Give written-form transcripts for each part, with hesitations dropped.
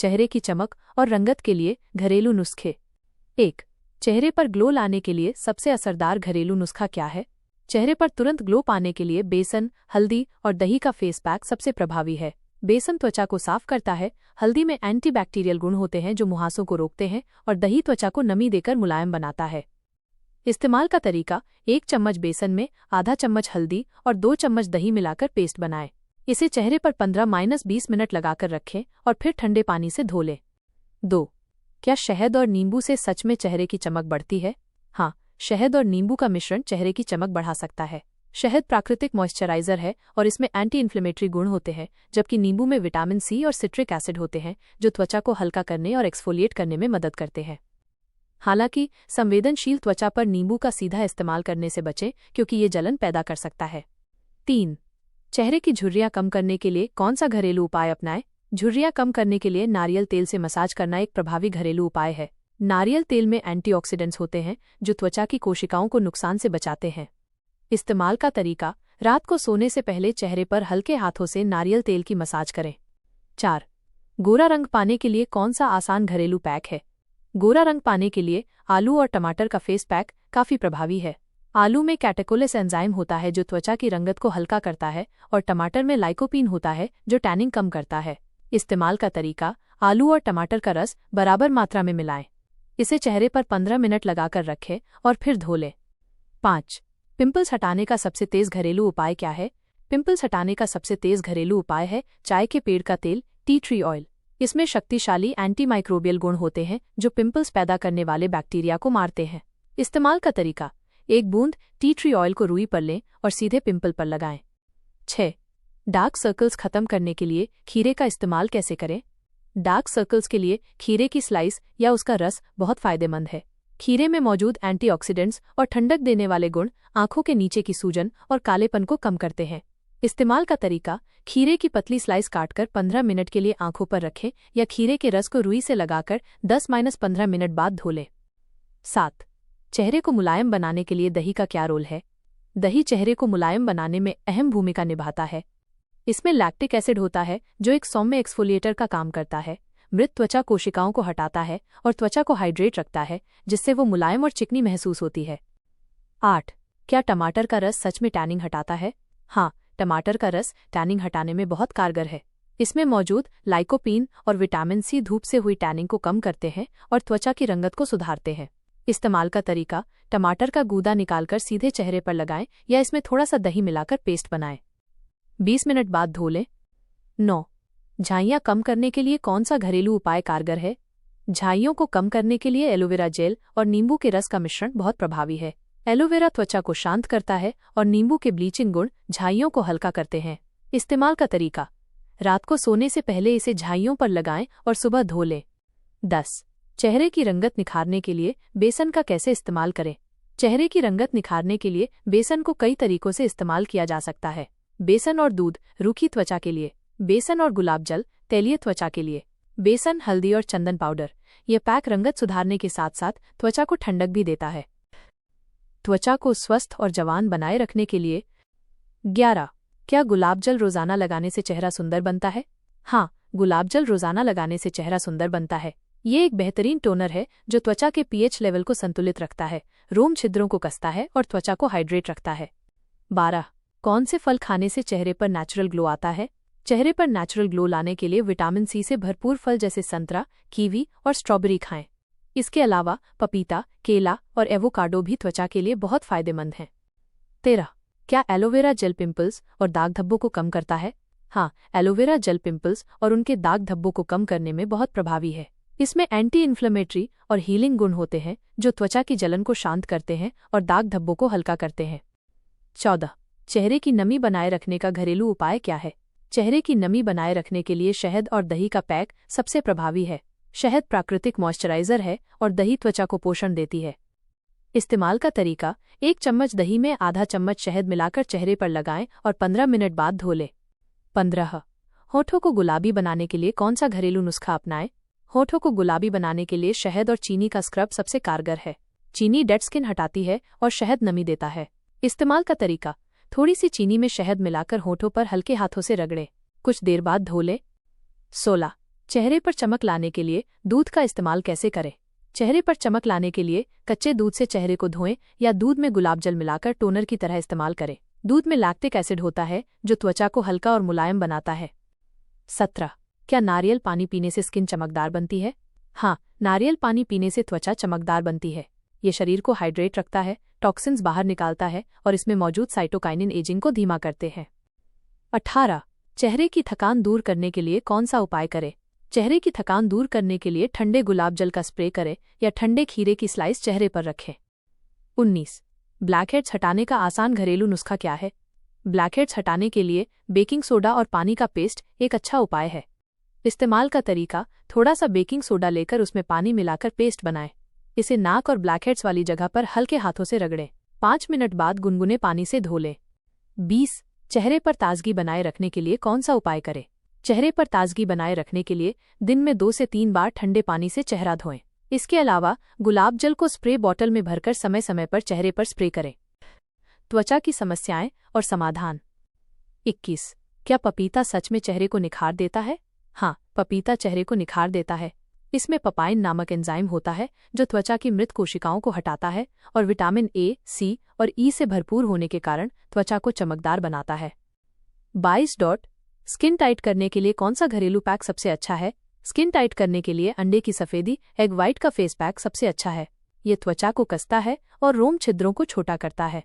चेहरे की चमक और रंगत के लिए घरेलू नुस्खे। 1. चेहरे पर ग्लो लाने के लिए सबसे असरदार घरेलू नुस्खा क्या है? चेहरे पर तुरंत ग्लो पाने के लिए बेसन, हल्दी और दही का फेस पैक सबसे प्रभावी है। बेसन त्वचा को साफ करता है, हल्दी में एंटीबैक्टीरियल गुण होते हैं जो मुहासों को रोकते हैं, और दही त्वचा को नमी देकर मुलायम बनाता है। इस्तेमाल का तरीका: 1 चम्मच बेसन में आधा चम्मच हल्दी और 2 चम्मच दही मिलाकर पेस्ट बनाएं। इसे चेहरे पर 15-20 मिनट लगाकर रखें और फिर ठंडे पानी से धो लें। 2. क्या शहद और नींबू से सच में चेहरे की चमक बढ़ती है? हाँ, शहद और नींबू का मिश्रण चेहरे की चमक बढ़ा सकता है। शहद प्राकृतिक मॉइस्चराइजर है और इसमें एंटी इन्फ्लेमेटरी गुण होते हैं, जबकि नींबू में विटामिन सी और सिट्रिक एसिड होते हैं जो त्वचा को हल्का करने और एक्सफोलिएट करने में मदद करते हैं। हालांकि संवेदनशील त्वचा पर नींबू का सीधा इस्तेमाल करने से बचें क्योंकि ये जलन पैदा कर सकता है। 3. चेहरे की झुर्रियां कम करने के लिए कौन सा घरेलू उपाय अपनाएं? झुर्रियां कम करने के लिए नारियल तेल से मसाज करना एक प्रभावी घरेलू उपाय है। नारियल तेल में एंटीऑक्सीडेंट्स होते हैं जो त्वचा की कोशिकाओं को नुकसान से बचाते हैं। इस्तेमाल का तरीका: रात को सोने से पहले चेहरे पर हल्के हाथों से नारियल तेल की मसाज करें। 4. गोरा रंग पाने के लिए कौन सा आसान घरेलू पैक है? गोरा रंग पाने के लिए आलू और टमाटर का फेस पैक काफी प्रभावी है। आलू में कैटेकोलिस एंजाइम होता है जो त्वचा की रंगत को हल्का करता है, और टमाटर में लाइकोपीन होता है जो टैनिंग कम करता है। इस्तेमाल का तरीका: आलू और टमाटर का रस बराबर मात्रा में मिलाएं। इसे चेहरे पर 15 मिनट लगाकर रखें और फिर धो लें। 5. पिंपल्स हटाने का सबसे तेज घरेलू उपाय क्या है? पिंपल्स हटाने का सबसे तेज घरेलू उपाय है चाय के पेड़ का तेल, टी ट्री ऑयल। इसमें शक्तिशाली एंटीमाइक्रोबियल गुण होते हैं जो पिंपल्स पैदा करने वाले बैक्टीरिया को मारते हैं। इस्तेमाल का तरीका: 1 बूंद टी ट्री ऑयल को रुई पर लें और सीधे पिंपल पर लगाएं। 6. डार्क सर्कल्स खत्म करने के लिए खीरे का इस्तेमाल कैसे करें? डार्क सर्कल्स के लिए खीरे की स्लाइस या उसका रस बहुत फायदेमंद है। खीरे में मौजूद एंटीऑक्सीडेंट्स और ठंडक देने वाले गुण आंखों के नीचे की सूजन और कालेपन को कम करते हैं। इस्तेमाल का तरीका: खीरे की पतली स्लाइस काटकर 15 मिनट के लिए आंखों पर रखें या खीरे के रस को रुई से लगाकर 10-15 मिनट बाद धो लें। 7. चेहरे को मुलायम बनाने के लिए दही का क्या रोल है? दही चेहरे को मुलायम बनाने में अहम भूमिका निभाता है। इसमें लैक्टिक एसिड होता है जो एक सौम्य एक्सफोलिएटर का काम करता है, मृत त्वचा कोशिकाओं को हटाता है और त्वचा को हाइड्रेट रखता है, जिससे वो मुलायम और चिकनी महसूस होती है। 8. क्या टमाटर का रस सच में टैनिंग हटाता है? हाँ, टमाटर का रस टैनिंग हटाने में बहुत कारगर है। इसमें मौजूद लाइकोपीन और विटामिन सी धूप से हुई टैनिंग को कम करते हैं और त्वचा की रंगत को सुधारते हैं। इस्तेमाल का तरीका: टमाटर का गूदा निकालकर सीधे चेहरे पर लगाएं या इसमें थोड़ा सा दही मिलाकर पेस्ट बनाएं। 20 मिनट बाद धो लें। 9. झाइयाँ कम करने के लिए कौन सा घरेलू उपाय कारगर है? झाइयों को कम करने के लिए एलोवेरा जेल और नींबू के रस का मिश्रण बहुत प्रभावी है। एलोवेरा त्वचा को शांत करता है और नींबू के ब्लीचिंग गुण झाइयों को हल्का करते हैं। इस्तेमाल का तरीका: रात को सोने से पहले इसे झाइयों पर लगाएं और सुबह धो लें। 10. चेहरे की रंगत निखारने के लिए बेसन का कैसे इस्तेमाल करें? चेहरे की रंगत निखारने के लिए बेसन को कई तरीकों से इस्तेमाल किया जा सकता है। बेसन और दूध रूखी त्वचा के लिए, बेसन और गुलाब जल तैलीय त्वचा के लिए, बेसन, हल्दी और चंदन पाउडर। यह पैक रंगत सुधारने के साथ साथ त्वचा को ठंडक भी देता है। त्वचा को स्वस्थ और जवान बनाए रखने के लिए 11. क्या गुलाब जल रोजाना लगाने से चेहरा सुंदर बनता है? हाँ, गुलाब जल रोजाना लगाने से चेहरा सुंदर बनता है। ये एक बेहतरीन टोनर है जो त्वचा के पीएच लेवल को संतुलित रखता है, रोम छिद्रों को कसता है और त्वचा को हाइड्रेट रखता है। 12. कौन से फल खाने से चेहरे पर नेचुरल ग्लो आता है? चेहरे पर नेचुरल ग्लो लाने के लिए विटामिन सी से भरपूर फल जैसे संतरा, कीवी और स्ट्रॉबेरी खाएं। इसके अलावा पपीता, केला और एवोकाडो भी त्वचा के लिए बहुत फायदेमंद हैं। 13. क्या एलोवेरा जेल पिंपल्स और दाग धब्बों को कम करता है? हाँ, एलोवेरा जेल पिंपल्स और उनके दाग धब्बों को कम करने में बहुत प्रभावी है। इसमें एंटी इन्फ्लेमेटरी और हीलिंग गुण होते हैं जो त्वचा की जलन को शांत करते हैं और दाग धब्बों को हल्का करते हैं। 14. चेहरे की नमी बनाए रखने का घरेलू उपाय क्या है? चेहरे की नमी बनाए रखने के लिए शहद और दही का पैक सबसे प्रभावी है। शहद प्राकृतिक मॉइस्चराइजर है और दही त्वचा को पोषण देती है। इस्तेमाल का तरीका: 1 चम्मच दही में आधा चम्मच शहद मिलाकर चेहरे पर लगाएं और 15 मिनट बाद धो लें। 15. होठों को गुलाबी बनाने के लिए कौन सा घरेलू नुस्खा अपनाएं? होठों को गुलाबी बनाने के लिए शहद और चीनी का स्क्रब सबसे कारगर है। चीनी डेड स्किन हटाती है और शहद नमी देता है। इस्तेमाल का तरीका: थोड़ी सी चीनी में शहद मिलाकर होठों पर हल्के हाथों से रगड़ें, कुछ देर बाद धो लें। 16. चेहरे पर चमक लाने के लिए दूध का इस्तेमाल कैसे करें? चेहरे पर चमक लाने के लिए कच्चे दूध से चेहरे को धोएं या दूध में गुलाब जल मिलाकर टोनर की तरह इस्तेमाल करें। दूध में लैक्टिक एसिड होता है जो त्वचा को हल्का और मुलायम बनाता है। 17. क्या नारियल पानी पीने से स्किन चमकदार बनती है? हाँ, नारियल पानी पीने से त्वचा चमकदार बनती है। ये शरीर को हाइड्रेट रखता है, टॉक्सिन्स बाहर निकालता है और इसमें मौजूद साइटोकाइनिन एजिंग को धीमा करते हैं। 18. चेहरे की थकान दूर करने के लिए कौन सा उपाय करें? चेहरे की थकान दूर करने के लिए ठंडे गुलाब जल का स्प्रे करें या ठंडे खीरे की स्लाइस चेहरे पर रखें। 19. ब्लैकहेड्स हटाने का आसान घरेलू नुस्खा क्या है? ब्लैकहेड्स हटाने के लिए बेकिंग सोडा और पानी का पेस्ट एक अच्छा उपाय है। इस्तेमाल का तरीका: थोड़ा सा बेकिंग सोडा लेकर उसमें पानी मिलाकर पेस्ट बनाएं। इसे नाक और ब्लैकहेड्स वाली जगह पर हल्के हाथों से रगड़ें। 5 मिनट बाद गुनगुने पानी से धो लें। 20. चेहरे पर ताजगी बनाए रखने के लिए कौन सा उपाय करें? चेहरे पर ताजगी बनाए रखने के लिए दिन में 2 से 3 बार ठंडे पानी से चेहरा धोएं। इसके अलावा गुलाब जल को स्प्रे बॉटल में भरकर समय समय पर चेहरे पर स्प्रे करें। त्वचा की समस्याएं और समाधान। 21. क्या पपीता सच में चेहरे को निखार देता है? हाँ, पपीता चेहरे को निखार देता है। इसमें पपाइन नामक एंजाइम होता है जो त्वचा की मृत कोशिकाओं को हटाता है और विटामिन ए, सी और ई से भरपूर होने के कारण त्वचा को चमकदार बनाता है। 22. स्किन टाइट करने के लिए कौन सा घरेलू पैक सबसे अच्छा है? स्किन टाइट करने के लिए अंडे की सफेदी एग वाइट का फेस पैक सबसे अच्छा है। ये त्वचा को कसता है और रोम छिद्रों को छोटा करता है।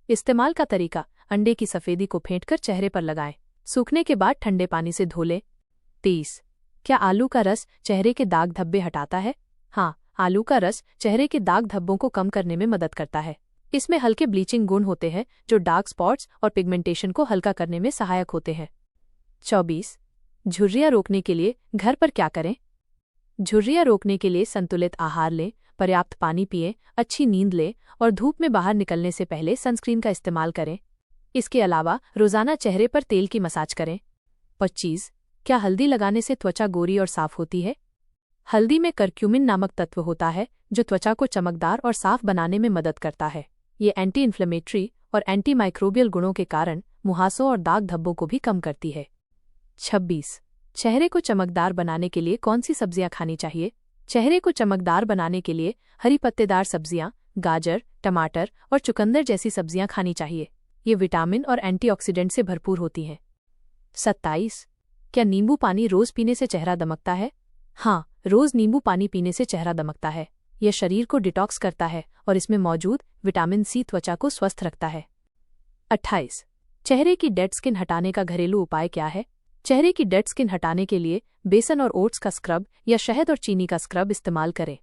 इस्तेमाल का तरीका: अंडे की सफेदी को फेंटकर चेहरे पर लगाएं। सूखने के बाद ठंडे पानी से धो लें। 23. क्या आलू का रस चेहरे के दाग धब्बे हटाता है? हाँ, आलू का रस चेहरे के दाग धब्बों को कम करने में मदद करता है। इसमें हल्के ब्लीचिंग गुण होते हैं जो डार्क स्पॉट्स और पिगमेंटेशन को हल्का करने में सहायक होते हैं। 24. झुर्रियां रोकने के लिए घर पर क्या करें? झुर्रियां रोकने के लिए संतुलित आहार लें, पर्याप्त पानी पिएं, अच्छी नींद लें और धूप में बाहर निकलने से पहले सनस्क्रीन का इस्तेमाल करें। इसके अलावा रोजाना चेहरे पर तेल की मसाज करें। 25. क्या हल्दी लगाने से त्वचा गोरी और साफ होती है? हल्दी में करक्यूमिन नामक तत्व होता है जो त्वचा को चमकदार और साफ बनाने में मदद करता है। ये एंटी इन्फ्लेमेटरी और एंटी माइक्रोबियल गुणों के कारण मुहासों और दाग धब्बों को भी कम करती है। 26. चेहरे को चमकदार बनाने के लिए कौन सी सब्जियां खानी चाहिए? चेहरे को चमकदार बनाने के लिए हरी पत्तेदार सब्जियां, गाजर, टमाटर और चुकंदर जैसी सब्जियां खानी चाहिए। ये विटामिन और एंटीऑक्सीडेंट से भरपूर होती हैं। 27. क्या नींबू पानी रोज पीने से चेहरा दमकता है? हाँ, रोज नींबू पानी पीने से चेहरा दमकता है। यह शरीर को डिटॉक्स करता है और इसमें मौजूद विटामिन सी त्वचा को स्वस्थ रखता है। 28. चेहरे की डेड स्किन हटाने का घरेलू उपाय क्या है? चेहरे की डेड स्किन हटाने के लिए बेसन और ओट्स का स्क्रब या शहद और चीनी का स्क्रब इस्तेमाल करें।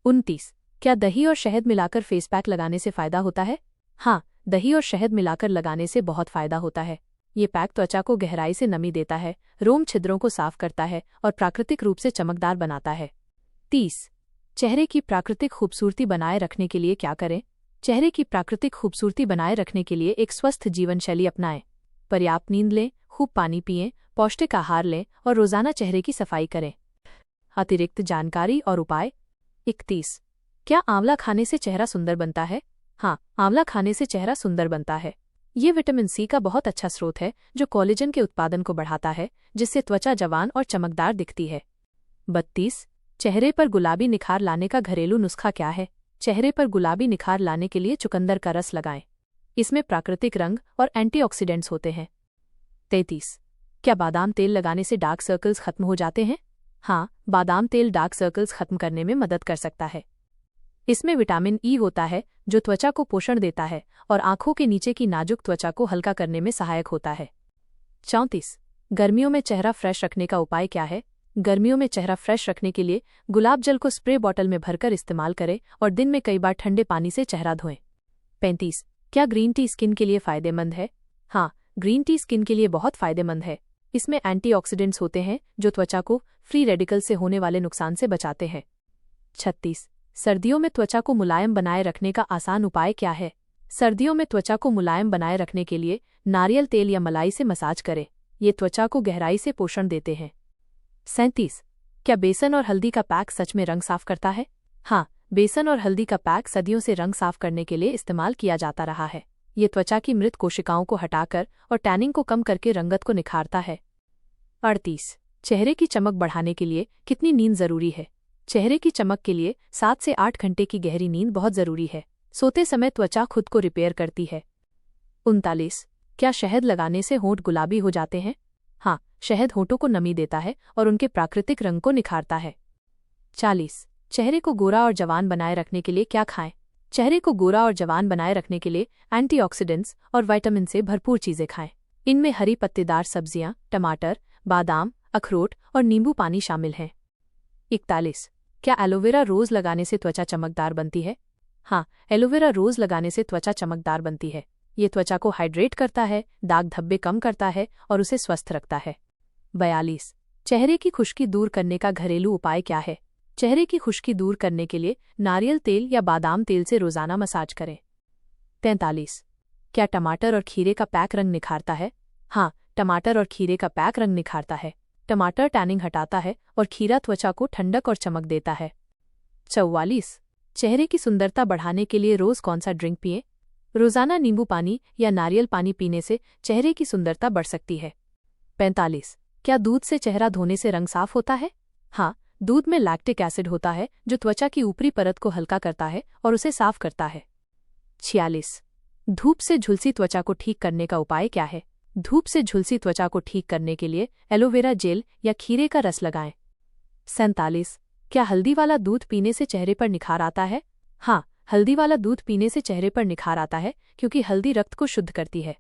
29. क्या दही और शहद मिलाकर फेस पैक लगाने से फायदा होता है? हाँ, दही और शहद मिलाकर लगाने से बहुत फायदा होता है। ये पैक त्वचा को गहराई से नमी देता है, रोम छिद्रों को साफ करता है और प्राकृतिक रूप से चमकदार बनाता है। 30. चेहरे की प्राकृतिक खूबसूरती बनाए रखने के लिए क्या करें? चेहरे की प्राकृतिक खूबसूरती बनाए रखने के लिए एक स्वस्थ जीवन शैली अपनाएं। पर्याप्त नींद लें, खूब पानी पिएं, पौष्टिक आहार लें और रोजाना चेहरे की सफाई करें। अतिरिक्त जानकारी और उपाय। 31. क्या आंवला खाने से चेहरा सुंदर बनता है? हाँ, आंवला खाने से चेहरा सुंदर बनता है। ये विटामिन सी का बहुत अच्छा स्रोत है जो कोलेजन के उत्पादन को बढ़ाता है, जिससे त्वचा जवान और चमकदार दिखती है। 32. चेहरे पर गुलाबी निखार लाने का घरेलू नुस्खा क्या है? चेहरे पर गुलाबी निखार लाने के लिए चुकंदर का रस लगाएं। इसमें प्राकृतिक रंग और एंटीऑक्सीडेंट्स होते हैं। 33. क्या बादाम तेल लगाने से डार्क सर्कल्स खत्म हो जाते हैं? हाँ, बादाम तेल डार्क सर्कल्स खत्म करने में मदद कर सकता है। इसमें विटामिन ई होता है जो त्वचा को पोषण देता है और आंखों के नीचे की नाजुक त्वचा को हल्का करने में सहायक होता है। 34. गर्मियों में चेहरा फ्रेश रखने का उपाय क्या है? गर्मियों में चेहरा फ्रेश रखने के लिए गुलाब जल को स्प्रे बॉटल में भरकर इस्तेमाल करें और दिन में कई बार ठंडे पानी से चेहरा धोएं। 35. क्या ग्रीन टी स्किन के लिए फायदेमंद है? हाँ, ग्रीन टी स्किन के लिए बहुत फायदेमंद है। इसमें एंटीऑक्सीडेंट्स होते हैं जो त्वचा को फ्री रेडिकल से होने वाले नुकसान से बचाते हैं। 36. सर्दियों में त्वचा को मुलायम बनाए रखने का आसान उपाय क्या है? सर्दियों में त्वचा को मुलायम बनाए रखने के लिए नारियल तेल या मलाई से मसाज करें। ये त्वचा को गहराई से पोषण देते हैं। 37. क्या बेसन और हल्दी का पैक सच में रंग साफ करता है? हाँ, बेसन और हल्दी का पैक सदियों से रंग साफ करने के लिए इस्तेमाल किया जाता रहा है। ये त्वचा की मृत कोशिकाओं को हटाकर और टैनिंग को कम करके रंगत को निखारता है। 38. चेहरे की चमक बढ़ाने के लिए कितनी नींद जरूरी है? चेहरे की चमक के लिए 7 से 8 घंटे की गहरी नींद बहुत जरूरी है। सोते समय त्वचा खुद को रिपेयर करती है। 39। क्या शहद लगाने से होंठ गुलाबी हो जाते हैं? हाँ, शहद होंठों को नमी देता है और उनके प्राकृतिक रंग को निखारता है। 40। चेहरे को गोरा और जवान बनाए रखने के लिए क्या खाएं? चेहरे को गोरा और जवान बनाए रखने के लिए एंटीऑक्सीडेंट्स और विटामिन से भरपूर चीजें खाएं। इनमें हरी पत्तेदार सब्जियां, टमाटर, बादाम, अखरोट और नींबू पानी शामिल हैं। 41। क्या एलोवेरा रोज लगाने से त्वचा चमकदार बनती है? हाँ, एलोवेरा रोज लगाने से त्वचा चमकदार बनती है। ये त्वचा को हाइड्रेट करता है, दाग धब्बे कम करता है और उसे स्वस्थ रखता है। 42। चेहरे की खुश्की दूर करने का घरेलू उपाय क्या है? चेहरे की खुश्की दूर करने के लिए नारियल तेल या बादाम तेल से रोजाना मसाज करें। 43। क्या टमाटर और खीरे का पैक रंग निखारता है? हाँ, टमाटर और खीरे का पैक रंग निखारता है। टमाटर टैनिंग हटाता है और खीरा त्वचा को ठंडक और चमक देता है। 44। चेहरे की सुंदरता बढ़ाने के लिए रोज कौन सा ड्रिंक पिएं? रोजाना नींबू पानी या नारियल पानी पीने से चेहरे की सुंदरता बढ़ सकती है। 45। क्या दूध से चेहरा धोने से रंग साफ होता है? हाँ, दूध में लैक्टिक एसिड होता है जो त्वचा की ऊपरी परत को हल्का करता है और उसे साफ करता है। 46। धूप से झुलसी त्वचा को ठीक करने का उपाय क्या है? धूप से झुलसी त्वचा को ठीक करने के लिए एलोवेरा जेल या खीरे का रस लगाएं। 47। क्या हल्दी वाला दूध पीने से चेहरे पर निखार आता है? हाँ, हल्दी वाला दूध पीने से चेहरे पर निखार आता है क्योंकि हल्दी रक्त को शुद्ध करती है।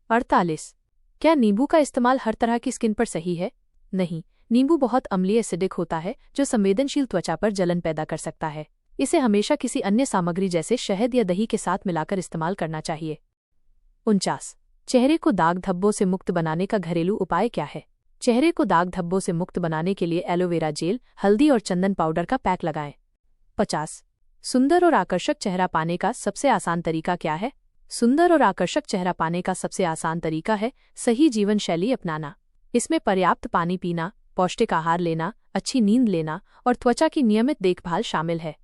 48। क्या नींबू का इस्तेमाल हर तरह की स्किन पर सही है? नहीं, नींबू बहुत अम्लीय एसिडिक होता है जो संवेदनशील त्वचा पर जलन पैदा कर सकता है। इसे हमेशा किसी अन्य सामग्री जैसे शहद या दही के साथ मिलाकर इस्तेमाल करना चाहिए। 49। चेहरे को दाग धब्बों से मुक्त बनाने का घरेलू उपाय क्या है? चेहरे को दाग धब्बों से मुक्त बनाने के लिए एलोवेरा जेल, हल्दी और चंदन पाउडर का पैक लगाएं। 50। सुंदर और आकर्षक चेहरा पाने का सबसे आसान तरीका क्या है? सुंदर और आकर्षक चेहरा पाने का सबसे आसान तरीका है सही जीवन शैली अपनाना। इसमें पर्याप्त पानी पीना, पौष्टिक आहार लेना, अच्छी नींद लेना और त्वचा की नियमित देखभाल शामिल है।